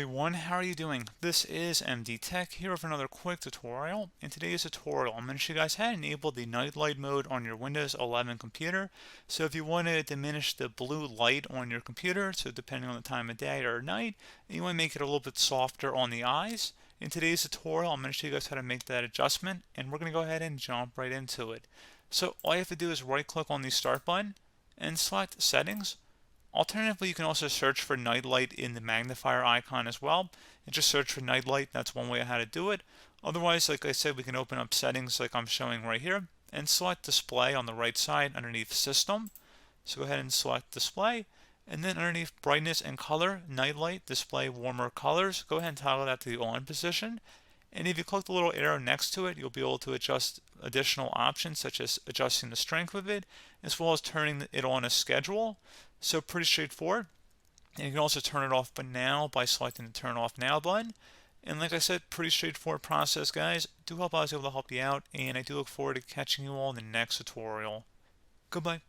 everyone, how are you doing? This is MD Tech here with another quick tutorial. In today's tutorial, I'm going to show you guys how to enable the night light mode on your Windows 11 computer. So if you want to diminish the blue light on your computer, so depending on the time of day or night, and you want to make it a little bit softer on the eyes, in today's tutorial, I'm going to show you guys how to make that adjustment, and we're going to go ahead and jump right into it. So all you have to do is right click on the start button and select settings. Alternatively, you can also search for nightlight in the magnifier icon as well, and just search for nightlight. That's one way of how to do it. Otherwise, like I said, we can open up settings like I'm showing right here and select display on the right side underneath system. So go ahead and select display, and then underneath brightness and color, nightlight, display warmer colors. Go ahead and toggle that to the on position. And if you click the little arrow next to it, you'll be able to adjust additional options such as adjusting the strength of it, as well as turning it on a schedule. So pretty straightforward. And you can also turn it off now by selecting the turn off now button. And like I said, pretty straightforward process, guys. Do hope I was able to help you out, and I do look forward to catching you all in the next tutorial. Goodbye.